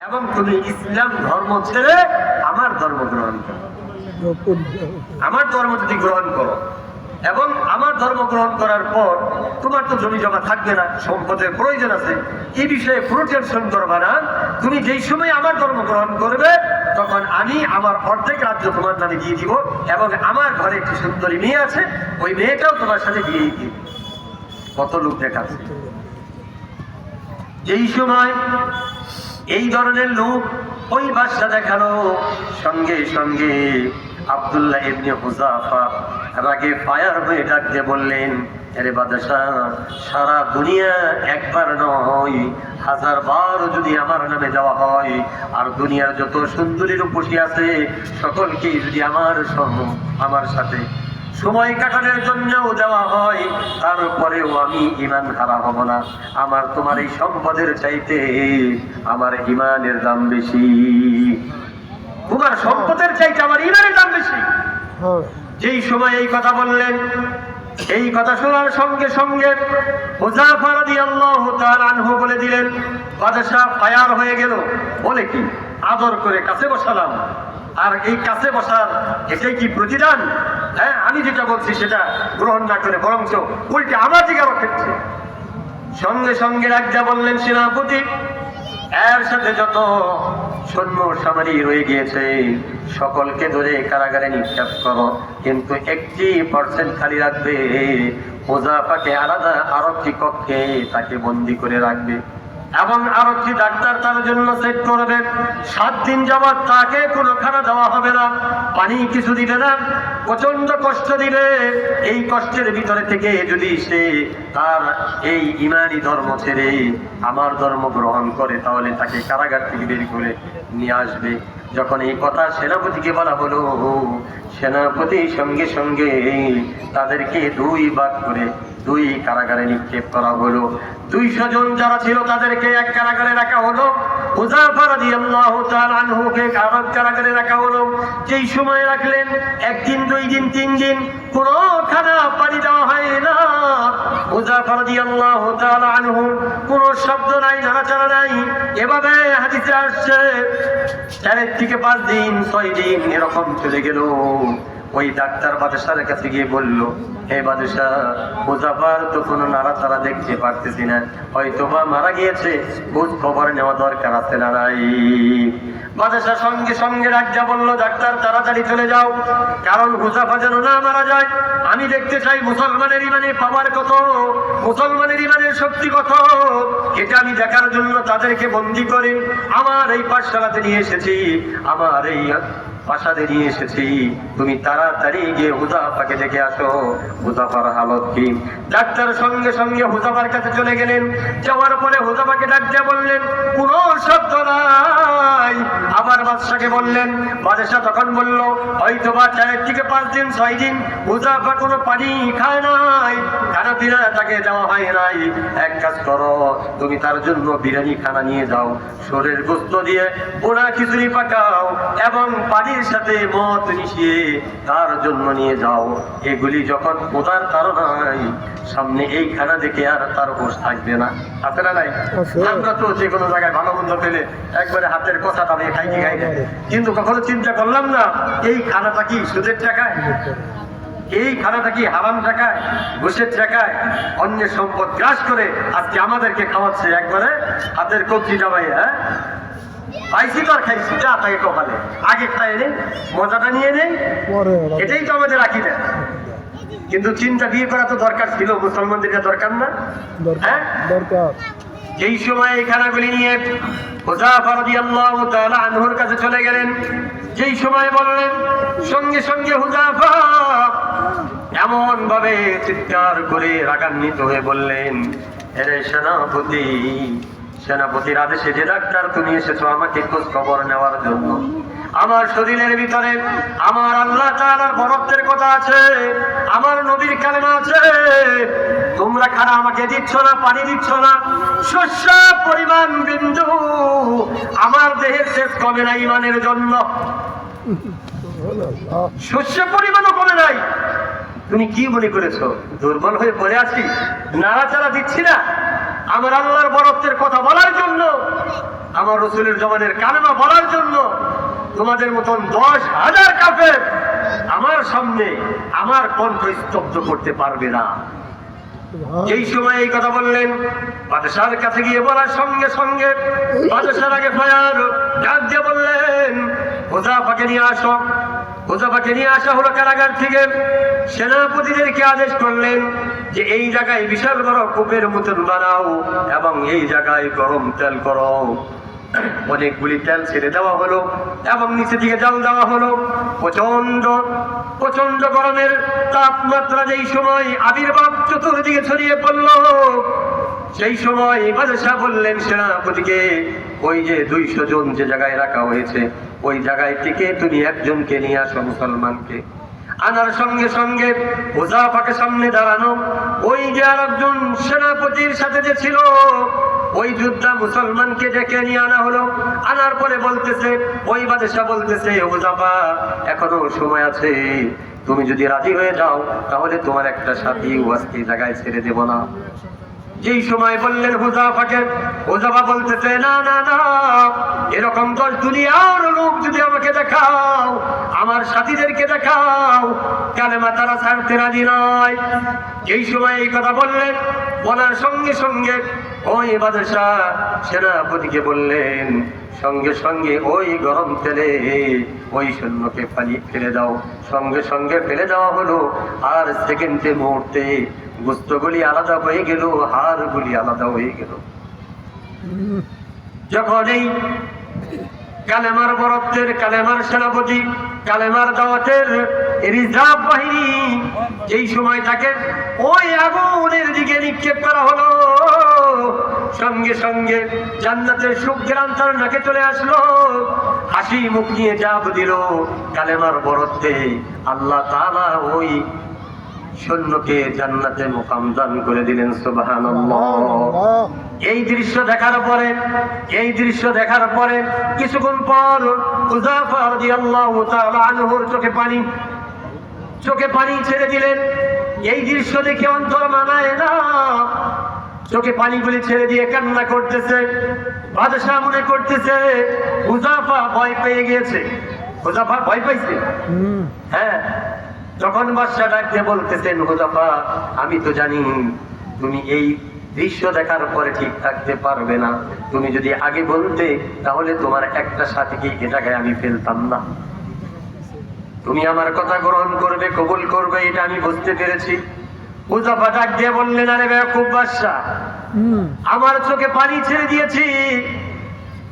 এবং তুমি ইসলাম ধর্ম ছেড়ে আমার ধর্ম গ্রহণ করো। আমার ধর্ম যদি গ্রহণ করো এবং আমার ধর্ম গ্রহণ করার পর তোমার তো জমি জমা থাকবে না, সম্পদের প্রয়োজন আছে, এই বিষয়ে পুরো টেনশন করবে না। তুমি যেই সময় আমার ধর্ম গ্রহণ করবে তখন আমি আমার অর্ধেক রাজ্য তোমার নামে দিয়ে দিব এবং আমার ঘরে একটি সুন্দরী মেয়ে আছে, ওই মেয়েটাও তোমার সাথে দিয়ে দিব। কত লোক দেখাচ্ছে। যেই সময় এই ধরনের লোক ওই বাদশা দেখালো, সঙ্গে সঙ্গে আব্দুল্লাহ ইবনে হুযাফা রাগে ফায়ার হয়ে ডাক দিয়ে বললেন, আরে বাদশা, সারা দুনিয়া একবার নয় 1000 বার যদি আমার নামে দেওয়া হয় আর দুনিয়ার যত সুন্দরী রূপসী আছে সকলকে যদি আমার সাথে সময় কাটানোর জন্যও দেওয়া হয়, তারপরেও আমি ঈমান হারা হব না। আমার তোমার এই সম্পদের চাইতে আমার ঈমানের দাম বেশি, তোমার সম্পদের চাইতে আমার ঈমানের দাম বেশি। যেই সময় এই কথা বললেন, এই কথা শোনার সঙ্গে সঙ্গে হুযাফা রাদিয়াল্লাহু তাআলা আনহু বলে দিলেন, বাদশা ফায়ার হয়ে গেল। বলে কি, আদর করে কাছে বসালাম, আর এই কাছে বসার এটাই কি প্রতিদান? হ্যাঁ, আমি যেটা বলছি সেটা গ্রহণ না করে বরঞ্চ উল্টে আমার দিকে রক্ষেছে। সঙ্গে সঙ্গে রাজা বললেন, সেনাপতি, এর সাথে যত সৈন্য সামরি রয়ে গিয়েছে সকলকে ধরে কারাগারে নিক্ষেপ করো, কিন্তু 1% খালি রাখবে। হুযাফাকে আলাদা আরেকটি কক্ষে তাকে বন্দী করে রাখবে এবং আরেকটি ডাক্তার তার জন্য সেট করবে। 7 দিন যাবৎ তাকে কোনো খানা দেওয়া হবে না, পানি কিছু দিবে না, প্রচন্ড কষ্ট দিবে। এই কষ্টের ভিতরে থেকে যদি সে তার এই ইমানি ধর্ম ছেড়ে আমার ধর্ম গ্রহণ করে তাহলে তাকে কারাগার থেকে বের করে নিয়ে আসবে। যখন এই কথা সেনাপতিকে বলা হলো, সেনাপতি সঙ্গে সঙ্গে তাদেরকে 2 ভাগ করে 2 কারাগারে নিক্ষেপ করা হলো। 200 জন যারা ছিল তাদেরকে এক কারাগারে রাখা হলো, হুযাফা রাদিয়াল্লাহু তাআলা আনহুকে আরেক কারাগারে রাখা হলো। যেই সময় রাখলেন 1 দিন 2 দিন 3 দিন কোনো খানা পানি দেওয়া হয় না। হুযাফা রাদিয়াল্লাহু তাআলা আনহু কোনো শব্দ নাই, নাড়াচাড়া নাই। এভাবে হাদিসে আসছে 4 থেকে 5 দিন 6 দিন এরকম চলে গেল। ওই ডাক্তার বাদশার কাছে গিয়ে বলল, হে বাদশা, হুযাফার তো কোনো নাড়াচাড়া দেখতে পারতেছি না, হয়তো বা মারা গিয়েছে, খোঁজ খবর নেওয়া দরকার আছে না নাই? বাদশা সঙ্গে সঙ্গে রাজা বলল, ডাক্তার তাড়াতাড়ি চলে যাও, কারণ হুযাফা যেন না মারা যায়। আমি দেখতে চাই মুসলমানের ইমানের পাওয়ার কত, মুসলমানের ইমানের শক্তি কত, এটা আমি দেখার জন্য তাদেরকে বন্দী করে আমার এই পাঠশালাতে নিয়ে এসেছি, আমার এই প্রাসাদে নিয়ে এসেছি। তুমি তাড়াতাড়ি গিয়ে হুযাফাকে দেখে আসো, হুযাফার হালত কি। ডাক্তার সঙ্গে সঙ্গে হুযাফার কাছে চলে গেলেন। যাওয়ার পরে হুযাফাকে ডাক দিয়ে বললেন, কোনো শব্দ নাই। আবার বাদশাকে বললেন, বাদশা তখন বলল, হয়তো বা 4 থেকে 5 দিন 6 দিন হুযাফা কোনো পানি খায় নাই, খানা পিনা তাকে দেওয়া হয় নাই। এক কাজ করো, তুমি তার জন্য বিরিয়ানি খানা নিয়ে যাও, শরীরের গোস্ত দিয়ে পোড়া খিচুড়ি পাকাও এবং পানির সাথে মদ মিশিয়ে তার জন্য নিয়ে যাও। এগুলি যখন খোদার তাড়নায় সামনে এই খানা দেখে আর তার হোশ থাকবে না। আছে না নাই? আমরা তো যে কোনো জায়গায় ভালো মন্দ পেলে একবারে হাতের কথা দাঁড়িয়ে খাই না, কিন্তু কখনো চিন্তা করলাম না এই খানাটা কি সুদের টাকায়, এই খানাটা কি হারাম টাকায়, ঘুষের টাকায়, অন্যের সম্পদ গ্রাস করে আজকে আমাদেরকে খাওয়াচ্ছে একবারে হাতের কবজিটা ভাই। হ্যাঁ, পাইছি তো আর খাইছি, যা তাকে কপালে, আগে খাই নেই, মজাটা নিয়ে নেই, এটাই তো আমাদের আকিদা। কিন্তু চিন্তা বিয়ে করা তো দরকার ছিল, মুসলমানদের দরকার না? হ্যাঁ, দরকার। এই সময় এই খানাগুলি নিয়ে হুযাফা রাদিয়াল্লাহু তাআলা আনহুর কাছে চলে গেলেন। যেই সময় বললেন, সঙ্গে সঙ্গে হুযাফা এমন ভাবে চিৎকার করে রাগান্বিত হয়ে বললেন, হে সেনাপতি, সেনাপতির আদেশে যে ডাক্তার তুমি এসেছো আমাকে খোঁজ খবর নেওয়ার জন্য, আমার শরীরের ভিতরে আমার আল্লাহ তাআলার বরকতের কথা আছে, আমার নবীর কালেমা আছে, তোমরা খানা আমাকে দিচ্ছ না, পানি দিচ্ছ না, শস্য পরিমাণ বিন্দু আমার দেহের শেষ কমে না ইমানের জন্য, শস্য পরিমাণও কমে নাই। তুমি কি মনে করেছো দুর্বল হয়ে পড়ে আছি, নাড়াচাড়া দিচ্ছি না আমার আল্লাহর বরকতের কথা বলার জন্য? আমার রাসূলের জমানের কালেমা বলার জন্য তোমাদের মতন 10,000 কাফের আমার সামনে আমার কণ্ঠ স্তব্ধ করতে পারবে না। এই সময় এই কথা বললেন, বাদশার কাছে গিয়ে বলার সঙ্গে সঙ্গে বাদশার আগে ফায়ার ডাক দিয়ে বললেন, হুযাফাকে নিয়ে আসো। হুযাফাকে নিয়ে আসা হলো কারাগার থেকে। সেনাপতিদেরকে আদেশ করলেন যে এই জায়গায় বিশাল বড় কূপের মতন বানাও এবং এই জায়গায় গরম তেল করো। অনেকগুলি তেল ছেড়ে দেওয়া হলো এবং নিচে দিকে জাল দেওয়া হলো। প্রচন্ড গরমের তাপমাত্রা যেই সময় আবির্ভাব চতুর্দিকে ছড়িয়ে পড়ল, সেই সময় বাদশাহ বললেন সেনাপতিকে, ওই যে 200 জন যে জায়গায় রাখা হয়েছে ওই জায়গায় থেকে তুমি একজনকে নিয়ে আসো, মুসলমানকে। আনার সঙ্গে সঙ্গে হুযাফাকে সামনে দাঁড়ানো ওই যে আরেকজন সেনাপতির সাথে যে ছিল ওই যোদ্ধা মুসলমানকে ডেকে নিয়ে আনা হলো। আনার পরে বলতেছে, ওই বাদশাহ বলতেছে, হুযাফা এখনো সময় আছে, তুমি যদি রাজি হয়ে যাও তাহলে তোমার একটা সাথী আজকে জায়গায় ছেড়ে দেব না। যেই সময় বললেন হুযাফাকে, হুযাফা বলতেছে, না না না, এরকম 10 দুনিয়ার লোক যদি আমাকে দেখাও, আমার সাথীদেরকে দেখাও, কালেমা তারা ছাড়তে রাজি নয়। এই সময় এই কথা বললেন, বলার সঙ্গে সঙ্গে ওই বাদশাহ সেনাপতিকে বললেন, সঙ্গে সঙ্গে ওই গরম তেলে ওই সৈন্যকে ফেলে দাও। সঙ্গে সঙ্গে ফেলে দেওয়া হলো। আর সেকেন্ডের মুহূর্তে গোস্তগুলি আলাদা হয়ে গেল, হাড়গুলি আলাদা হয়ে গেল। যখন এই কালেমার বরত্বের, কালেমার সেনাপতি, কালেমার দাওয়াতের রিজার্ভ বাহিনী যেই সময় তাকে ওই আগুনের দিকে নিক্ষেপ করা হলো, সঙ্গে সঙ্গে জান্নাতের সুঘ্রাণ তার নাকে চলে আসলো। হাসি মুখ নিয়ে জাপ দিল কালেমার বরত্বে। আল্লাহ তাআলা ওই সৈন্যকে জান্নাতে মুকাম দান করে দিলেন। সুবহানাল্লাহ। এই দৃশ্য দেখার পরে কিছুক্ষণ পর হুযাফা রাদিয়াল্লাহু তাআলা আনহুর চোখে পানি ছেড়ে দিলেন। এই দৃশ্য দেখে অন্তর মানায় না, চোখে পানিগুলি ছেড়ে দিয়ে কান্না করতেছে। বাদশাহ মনে করতেছে হুযাফা ভয় পেয়ে গিয়েছে। হুযাফা ভয় পাইছে। হ্যাঁ, যখন বাদশাহ ডাকতে বলতেছেন, হুযাফা আমি তো জানি তুমি এই দৃশ্য দেখার পরে ঠিক থাকতে পারবে না, তুমি যদি আগে বলতে তাহলে তোমার একটা সাথীকে এ জায়গায় আমি ফেলতাম না। তুমি আমার কথা গ্রহণ করবে, কবুল করবে, এটা আমি বুঝতে পেরেছি। হুযাফা ডাক দিয়ে বললেন, আরে বেয়াকুব বাদশাহ, আমার চোখে পানি ছেড়ে দিয়েছি,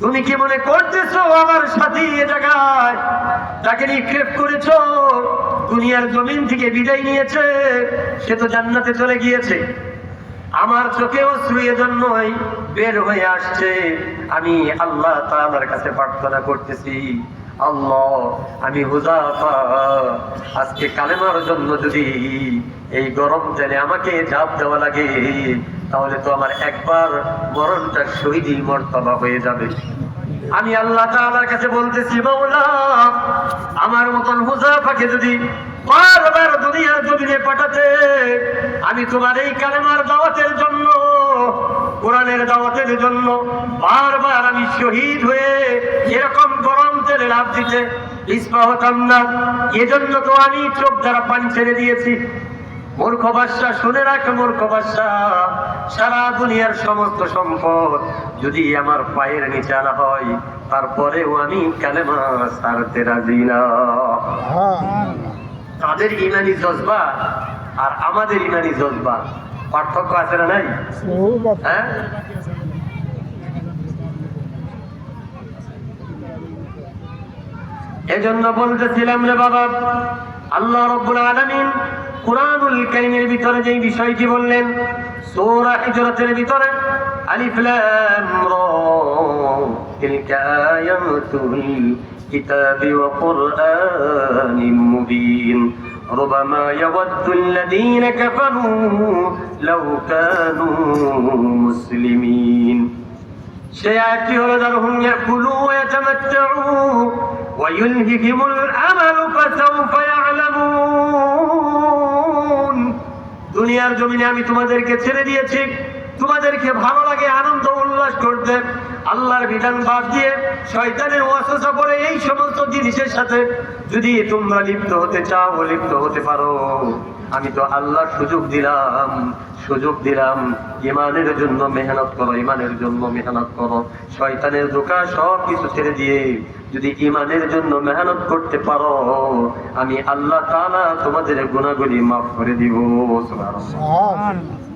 তুমি কি মনে করতেছো আমার সাথী এ জায়গায় তাকে নিক্ষেপ করেছো? দুনিয়ার জমিন থেকে বিদায় নিয়েছে, সে তো জান্নাতে চলে গিয়েছে। আমার চোখে অশ্রু এজন্যই বের হয়ে আসছে। আমি আল্লাহ তাআলার কাছে প্রার্থনা করতেছি, আল্লাহ আমি হুযাফা আজকে কালেমার জন্য যদি এই গরম তেলে আমাকে ঝাঁপ দেওয়া লাগে তাহলে তো আমার একবার মরণটা শহীদী মর্তবা হয়ে যাবে। আমি আল্লাহ তাআলার কাছে বলতেছি, মাওলা আমার মতন হুযাফাকে যদি বারবার দুনিয়ার জমিনে পাঠাতে, আমি তোমার এই কালেমার দাওয়াতের জন্য, কোরআনের দাওয়াতের জন্য বারবার আমি শহীদ হয়ে এরকম গরম তেলে লাফ দিতে ইচ্ছা হতাম না। এজন্য তো আমি চোখ দ্বারা পানি ছেড়ে দিয়েছি। মূর্খ বাদশা, শুনে রাখ মূর্খ বাদশা, সারা দুনিয়ার সমস্ত সম্পদ যদি আমার পায়ের নিচে আনা হয় তারপরেও আমি কালেমা ছাড়তে রাজি না। তাদের ইমানি জজবা আর আমাদের ইমানি জজবা পার্থক্য আছে না নাই? হ্যাঁ, এজন্য বলতেছিলাম রে বাবা, আল্লাহ রাব্বুল আলামিন কুরআনুল কারীমের ভিতরে যে বিষয়টি বললেন সূরা হিজরাতের ভিতরে, আলিফ লাম রা তিলকা আয়াতুল কিতাবি ওয়া কুরআনিম মুবিন রুবামা ইয়াওয়াদ্দুল্লাযীনা কাফারু লাউ কানু মুসলিমিন। সেই আয়াতটি হলো যারহুম ইয়াকুলু ওয়া ইয়াতামাত্তাউ ওয়া ইউলহিহিমুল আমালু ফাসাউফা ইয়ালামুন। দুনিয়ার জমিনে আমি তোমাদেরকে ছেড়ে দিয়েছি, তোমাদেরকে ভালো লাগে আনন্দ উল্লাস করতে, আল্লাহর বিধান বাদ দিয়ে শয়তানের ওয়াসওয়াসা পড়ে এই সমস্ত জিনিসের সাথে যদি তোমরা লিপ্ত হতে চাও, লিপ্ত হতে পারো, আমি তো আল্লাহ সুযোগ দিলাম ইমানের জন্য মেহনত করো, ইমানের জন্য মেহনত করো। শয়তানের ধোঁকা সব কিছু ছেড়ে দিয়ে যদি ইমানের জন্য মেহনত করতে পারো, আমি আল্লাহ তাআলা তোমাদের গুনাহগুলি মাফ করে দিব। সুবহানাল্লাহ।